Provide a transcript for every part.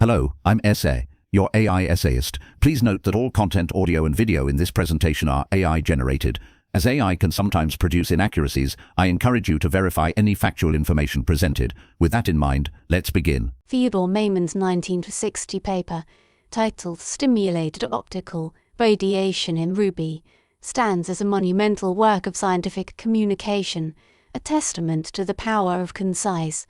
Hello, I'm Essay, your AI essayist. Please note that all content, audio and video in this presentation are AI generated. As AI can sometimes produce inaccuracies, I encourage you to verify any factual information presented. With that in mind, let's begin. Theodore Maiman's 1960 paper, titled Stimulated Optical Radiation in Ruby, stands as a monumental work of scientific communication, a testament to the power of concise,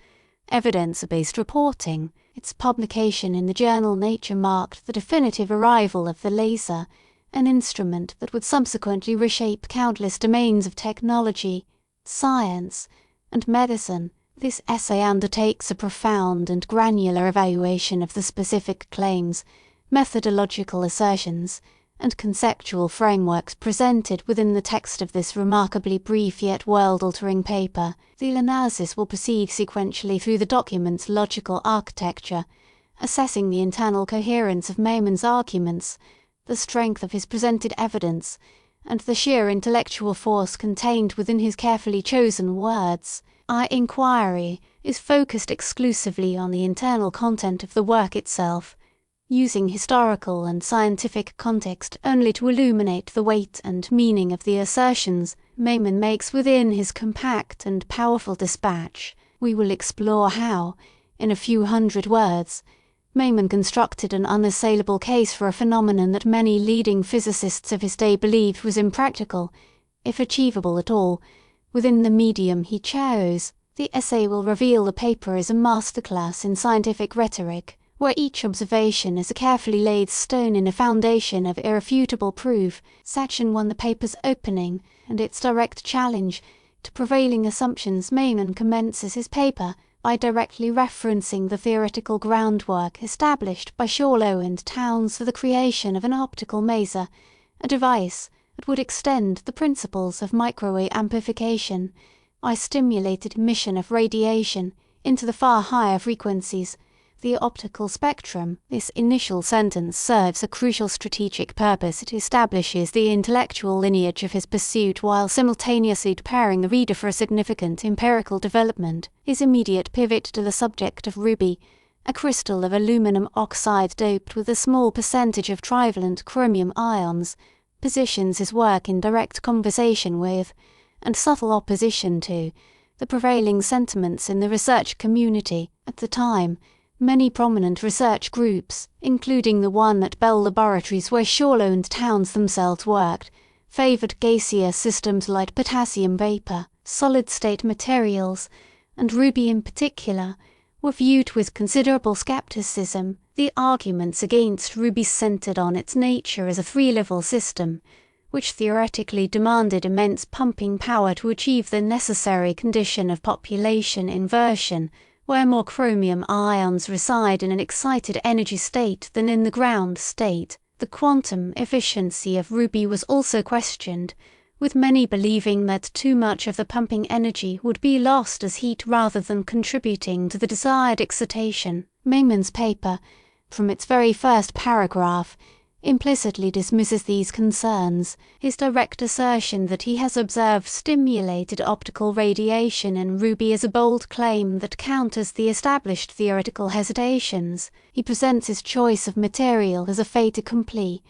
evidence-based reporting. Its publication in the journal Nature marked the definitive arrival of the laser, an instrument that would subsequently reshape countless domains of technology, science, and medicine. This essay undertakes a profound and granular evaluation of the specific claims, methodological assertions, and conceptual frameworks presented within the text of this remarkably brief yet world-altering paper. The analysis will proceed sequentially through the document's logical architecture, assessing the internal coherence of Maiman's arguments, the strength of his presented evidence, and the sheer intellectual force contained within his carefully chosen words. Our inquiry is focused exclusively on the internal content of the work itself, using historical and scientific context only to illuminate the weight and meaning of the assertions Maiman makes within his compact and powerful dispatch. We will explore how, in a few hundred words, Maiman constructed an unassailable case for a phenomenon that many leading physicists of his day believed was impractical, if achievable at all, within the medium he chose. The essay will reveal the paper is a masterclass in scientific rhetoric, where each observation is a carefully laid stone in a foundation of irrefutable proof. Section 1, the paper's opening, and its direct challenge to prevailing assumptions. Maiman commences his paper by directly referencing the theoretical groundwork established by Shawlow and Townes for the creation of an optical maser, a device that would extend the principles of microwave amplification by stimulated emission of radiation into the far higher frequencies, the optical spectrum. This initial sentence serves a crucial strategic purpose. It establishes the intellectual lineage of his pursuit while simultaneously preparing the reader for a significant empirical development. His immediate pivot to the subject of ruby, a crystal of aluminum oxide doped with a small percentage of trivalent chromium ions, positions his work in direct conversation with, and subtle opposition to, the prevailing sentiments in the research community. At the time, many prominent research groups, including the one at Bell Laboratories where Shawlow and Townes themselves worked, favoured gaseous systems like potassium vapour, solid-state materials, and ruby in particular, were viewed with considerable scepticism. The arguments against ruby centred on its nature as a three-level system, which theoretically demanded immense pumping power to achieve the necessary condition of population inversion, where more chromium ions reside in an excited energy state than in the ground state. The quantum efficiency of ruby was also questioned, with many believing that too much of the pumping energy would be lost as heat rather than contributing to the desired excitation. Maiman's paper, from its very first paragraph, implicitly dismisses these concerns. His direct assertion that he has observed stimulated optical radiation in ruby is a bold claim that counters the established theoretical hesitations. He presents his choice of material as a fait accompli,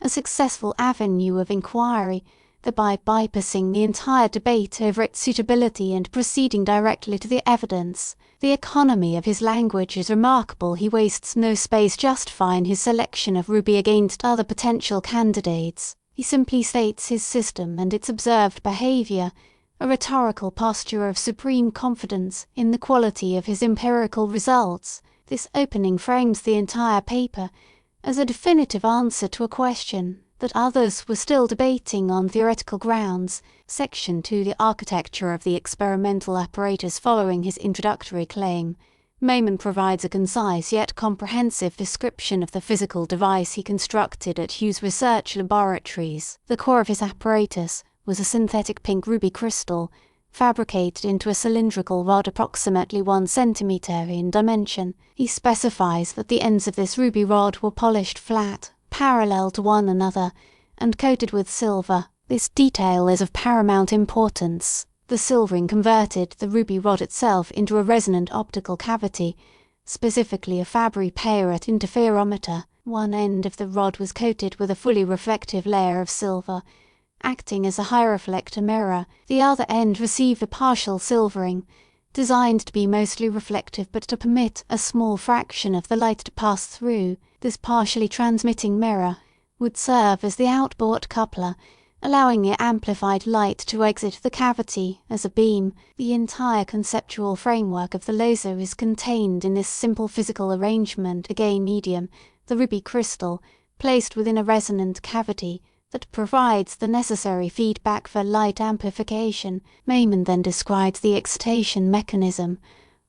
a successful avenue of inquiry, thereby bypassing the entire debate over its suitability and proceeding directly to the evidence. The economy of his language is remarkable. He wastes no space justifying his selection of ruby against other potential candidates. He simply states his system and its observed behaviour, a rhetorical posture of supreme confidence in the quality of his empirical results. This opening frames the entire paper as a definitive answer to a question that others were still debating on theoretical grounds. Section 2, the architecture of the experimental apparatus. Following his introductory claim, Maiman provides a concise yet comprehensive description of the physical device he constructed at Hughes Research Laboratories. The core of his apparatus was a synthetic pink ruby crystal, fabricated into a cylindrical rod approximately 1 centimetre in dimension. He specifies that the ends of this ruby rod were polished flat, parallel to one another, and coated with silver. This detail is of paramount importance. The silvering converted the ruby rod itself into a resonant optical cavity, specifically a Fabry-Peyrat interferometer. One end of the rod was coated with a fully reflective layer of silver, acting as a high reflector mirror. The other end received a partial silvering, designed to be mostly reflective but to permit a small fraction of the light to pass through. This partially transmitting mirror would serve as the outboard coupler, allowing the amplified light to exit the cavity as a beam. The entire conceptual framework of the laser is contained in this simple physical arrangement, a gain medium, the ruby crystal, placed within a resonant cavity that provides the necessary feedback for light amplification. Maiman then described the excitation mechanism,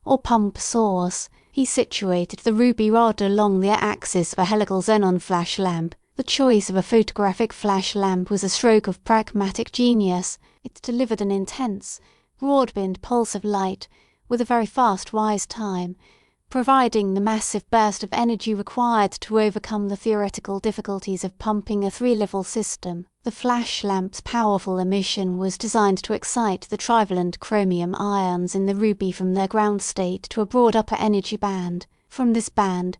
or pump source. He situated the ruby rod along the axis of a helical xenon flash lamp. The choice of a photographic flash lamp was a stroke of pragmatic genius. It delivered an intense, broadband pulse of light with a very fast rise time, providing the massive burst of energy required to overcome the theoretical difficulties of pumping a three-level system. The flash lamp's powerful emission was designed to excite the trivalent chromium ions in the ruby from their ground state to a broad upper energy band. From this band,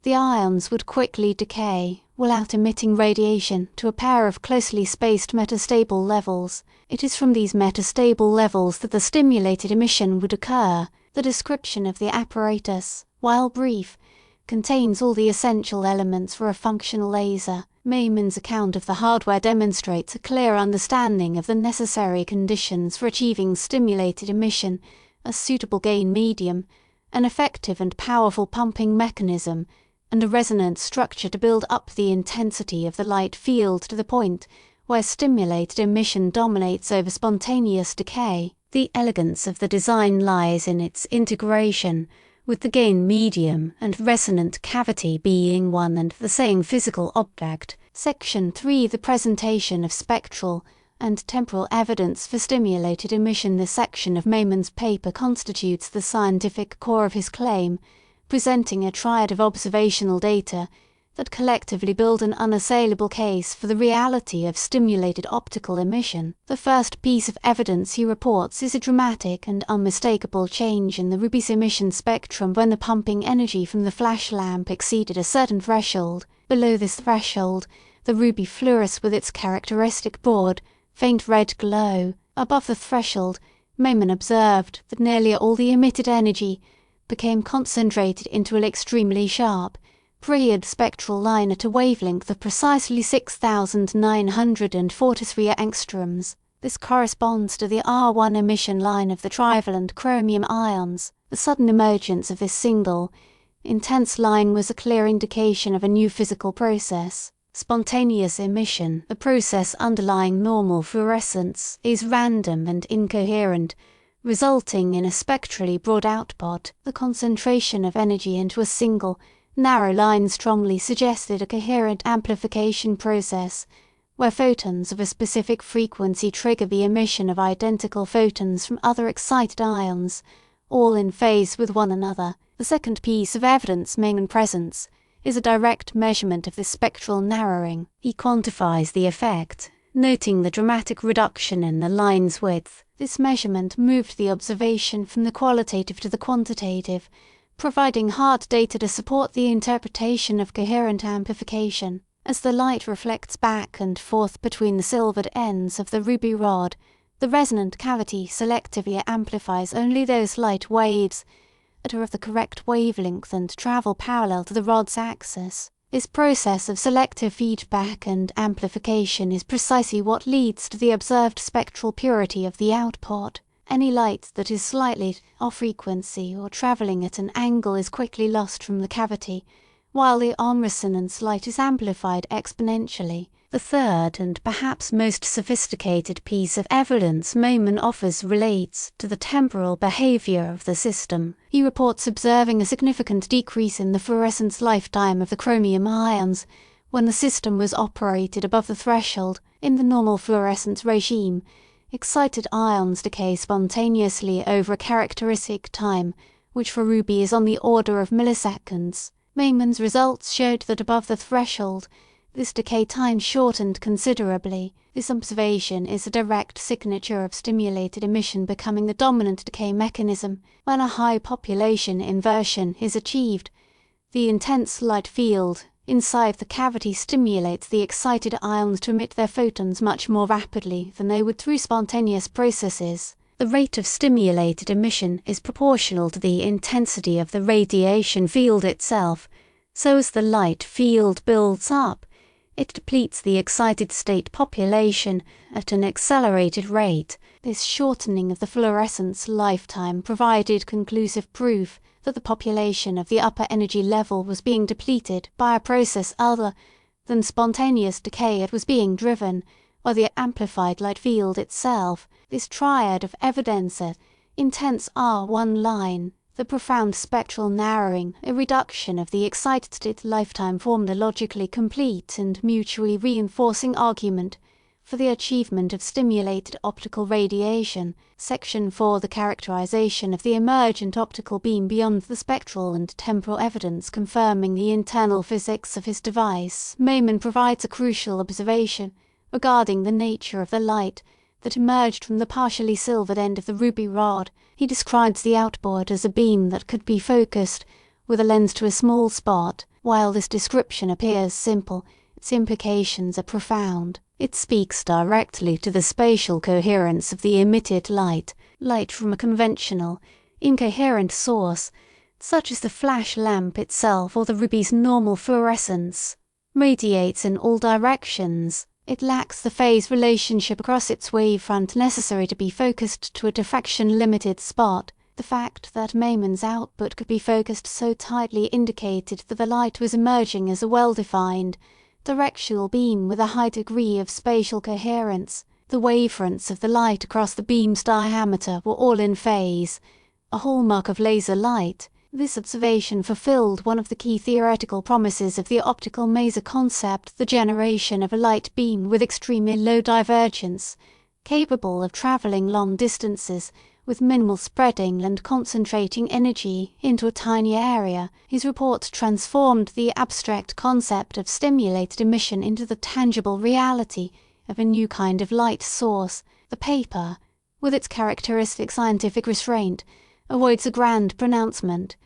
the ions would quickly decay, without emitting radiation, to a pair of closely spaced metastable levels. It is from these metastable levels that the stimulated emission would occur. The description of the apparatus, while brief, contains all the essential elements for a functional laser. Maiman's account of the hardware demonstrates a clear understanding of the necessary conditions for achieving stimulated emission, a suitable gain medium, an effective and powerful pumping mechanism, and a resonant structure to build up the intensity of the light field to the point where stimulated emission dominates over spontaneous decay. The elegance of the design lies in its integration, with the gain medium and resonant cavity being one and the same physical object. Section 3. The presentation of spectral and temporal evidence for stimulated emission. This section of Maiman's paper constitutes the scientific core of his claim, presenting a triad of observational data that collectively build an unassailable case for the reality of stimulated optical emission. The first piece of evidence he reports is a dramatic and unmistakable change in the ruby's emission spectrum when the pumping energy from the flash lamp exceeded a certain threshold. Below this threshold, the ruby fluoresces with its characteristic broad, faint red glow. Above the threshold, Maiman observed that nearly all the emitted energy became concentrated into an extremely sharp, brilliant spectral line at a wavelength of precisely 6,943 angstroms. This corresponds to the R1 emission line of the trivalent chromium ions. The sudden emergence of this single, intense line was a clear indication of a new physical process. Spontaneous emission, the process underlying normal fluorescence, is random and incoherent, resulting in a spectrally broad output. The concentration of energy into a single, narrow line strongly suggested a coherent amplification process, where photons of a specific frequency trigger the emission of identical photons from other excited ions, all in phase with one another. The second piece of evidence Maiman presents is a direct measurement of this spectral narrowing. He quantifies the effect, noting the dramatic reduction in the line's width. This measurement moved the observation from the qualitative to the quantitative, providing hard data to support the interpretation of coherent amplification. As the light reflects back and forth between the silvered ends of the ruby rod, the resonant cavity selectively amplifies only those light waves that are of the correct wavelength and travel parallel to the rod's axis. This process of selective feedback and amplification is precisely what leads to the observed spectral purity of the output. Any light that is slightly off frequency or travelling at an angle is quickly lost from the cavity, while the on-resonance light is amplified exponentially. The third and perhaps most sophisticated piece of evidence Maiman offers relates to the temporal behaviour of the system. He reports observing a significant decrease in the fluorescence lifetime of the chromium ions when the system was operated above the threshold. In the normal fluorescence regime, excited ions decay spontaneously over a characteristic time, which for ruby is on the order of milliseconds. Maiman's results showed that above the threshold, This decay time shortened considerably. This observation is a direct signature of stimulated emission becoming the dominant decay mechanism when a high population inversion is achieved. The intense light field inside the cavity stimulates the excited ions to emit their photons much more rapidly than they would through spontaneous processes. The rate of stimulated emission is proportional to the intensity of the radiation field itself, so as the light field builds up, it depletes the excited state population at an accelerated rate. This shortening of the fluorescence lifetime provided conclusive proof that the population of the upper energy level was being depleted by a process other than spontaneous decay. It was being driven by the amplified light field itself. This triad of evidence, intense R1 line, the profound spectral narrowing, a reduction of the excited state lifetime formed a logically complete and mutually reinforcing argument for the achievement of stimulated optical radiation. Section 4. The characterization of the emergent optical beam beyond the spectral and temporal evidence confirming the internal physics of his device. Maiman provides a crucial observation regarding the nature of the light that emerged from the partially silvered end of the ruby rod. He describes the outboard as a beam that could be focused with a lens to a small spot. While this description appears simple, its implications are profound. It speaks directly to the spatial coherence of the emitted light. Light from a conventional, incoherent source, such as the flash lamp itself or the ruby's normal fluorescence, radiates in all directions. It lacks the phase relationship across its wavefront necessary to be focused to a diffraction-limited spot. The fact that Maiman's output could be focused so tightly indicated that the light was emerging as a well-defined, directional beam with a high degree of spatial coherence. The wavefronts of the light across the beam's diameter were all in phase, a hallmark of laser light. This observation fulfilled one of the key theoretical promises of the optical maser concept, the generation of a light beam with extremely low divergence, capable of traveling long distances with minimal spreading and concentrating energy into a tiny area. His report transformed the abstract concept of stimulated emission into the tangible reality of a new kind of light source. The paper, with its characteristic scientific restraint, avoids a grand pronouncement,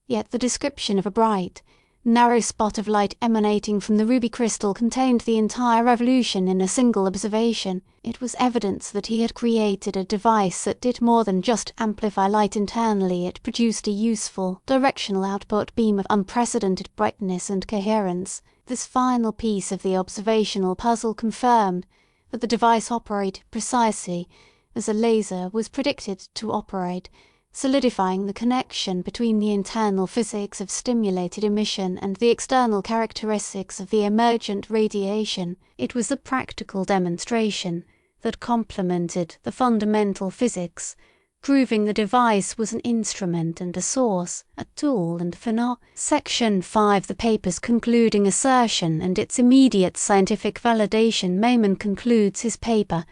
yet the description of a bright, narrow spot of light emanating from the ruby crystal contained the entire revolution in a single observation. It was evidence that he had created a device that did more than just amplify light internally. It produced a useful, directional output beam of unprecedented brightness and coherence. This final piece of the observational puzzle confirmed that the device operated precisely as a laser was predicted to operate, solidifying the connection between the internal physics of stimulated emission and the external characteristics of the emergent radiation. It was a practical demonstration that complemented the fundamental physics, proving the device was an instrument and a source, a tool and phenom. Section 5. The paper's concluding assertion and its immediate scientific validation. Maiman concludes his paper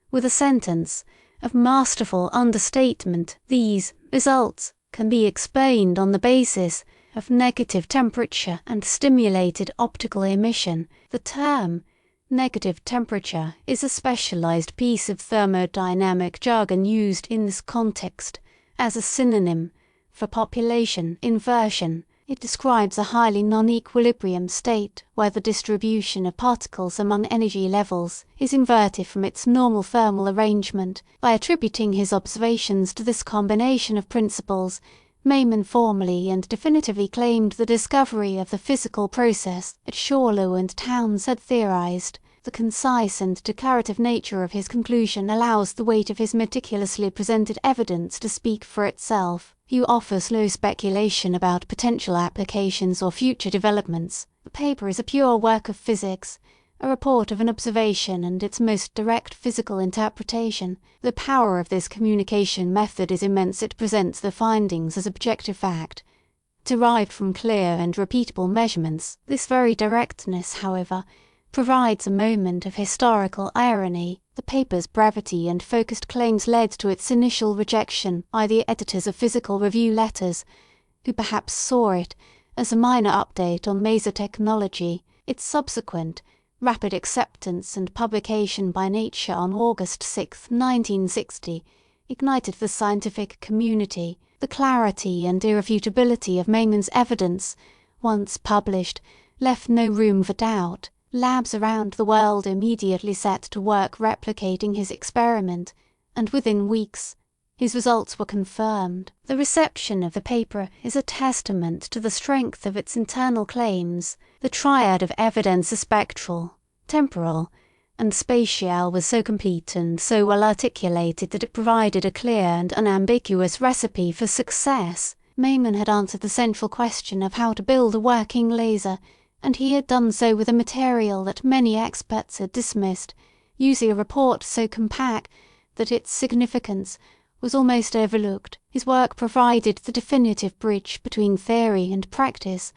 with a sentence of masterful understatement. These results can be explained on the basis of negative temperature and stimulated optical emission. The term negative temperature is a specialized piece of thermodynamic jargon used in this context as a synonym for population inversion. It describes a highly non-equilibrium state where the distribution of particles among energy levels is inverted from its normal thermal arrangement. By attributing his observations to this combination of principles, Maiman formally and definitively claimed the discovery of the physical process that Shorlew and Townes had theorized. The concise and declarative nature of his conclusion allows the weight of his meticulously presented evidence to speak for itself. He offers no speculation about potential applications or future developments. The paper is a pure work of physics, a report of an observation and its most direct physical interpretation. The power of this communication method is immense. It presents the findings as objective fact, derived from clear and repeatable measurements. This very directness, however, provides a moment of historical irony. The paper's brevity and focused claims led to its initial rejection by the editors of physical review letters, who perhaps saw it as a minor update on maser technology. Its subsequent, rapid acceptance and publication by Nature on August 6, 1960, ignited the scientific community. The clarity and irrefutability of Maiman's evidence, once published, left no room for doubt. Labs around the world immediately set to work replicating his experiment, and within weeks, his results were confirmed. The reception of the paper is a testament to the strength of its internal claims. The triad of evidence spectral, temporal, and spatial was so complete and so well articulated that it provided a clear and unambiguous recipe for success. Maiman had answered the central question of how to build a working laser, and he had done so with a material that many experts had dismissed, using a report so compact that its significance was almost overlooked. His work provided the definitive bridge between theory and practice,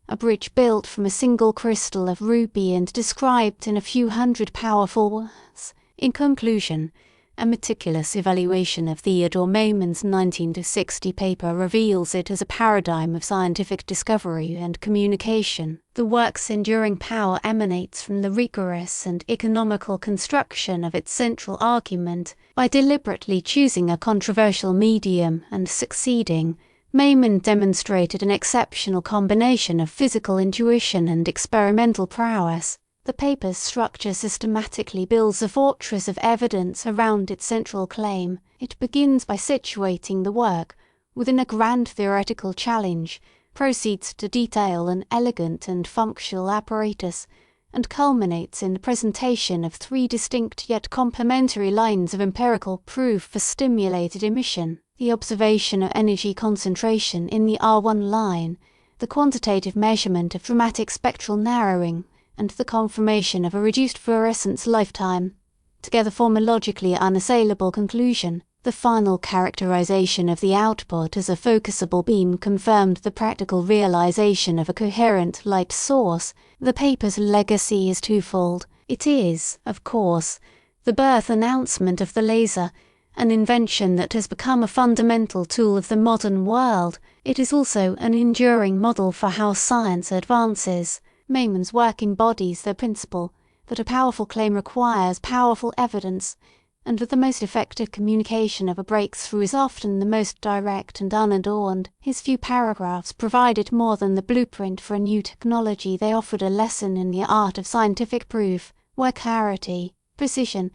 a bridge built from a single crystal of ruby and described in a few hundred powerful words. In conclusion, a meticulous evaluation of Theodore Maiman's 1960 paper reveals it as a paradigm of scientific discovery and communication. The work's enduring power emanates from the rigorous and economical construction of its central argument. By deliberately choosing a controversial medium and succeeding, Maiman demonstrated an exceptional combination of physical intuition and experimental prowess. The paper's structure systematically builds a fortress of evidence around its central claim. It begins by situating the work within a grand theoretical challenge, proceeds to detail an elegant and functional apparatus, and culminates in the presentation of three distinct yet complementary lines of empirical proof for stimulated emission: the observation of energy concentration in the R1 line, the quantitative measurement of dramatic spectral narrowing, and the confirmation of a reduced fluorescence lifetime, together form a logically unassailable conclusion. The final characterization of the output as a focusable beam confirmed the practical realization of a coherent light source. The paper's legacy is twofold. It is, of course, the birth announcement of the laser, an invention that has become a fundamental tool of the modern world. It is also an enduring model for how science advances. Maiman's work embodies the principle that a powerful claim requires powerful evidence, and that the most effective communication of a breakthrough is often the most direct and unadorned. His few paragraphs provided more than the blueprint for a new technology. They offered a lesson in the art of scientific proof, where clarity, precision,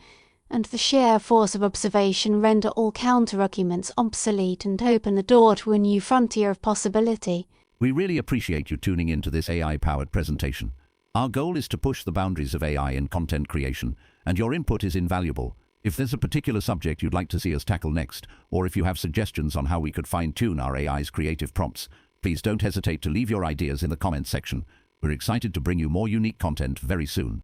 and the sheer force of observation render all counter-arguments obsolete and open the door to a new frontier of possibility. We really appreciate you tuning into this AI-powered presentation. Our goal is to push the boundaries of AI in content creation, and your input is invaluable. If there's a particular subject you'd like to see us tackle next, or if you have suggestions on how we could fine-tune our AI's creative prompts, please don't hesitate to leave your ideas in the comments section. We're excited to bring you more unique content very soon.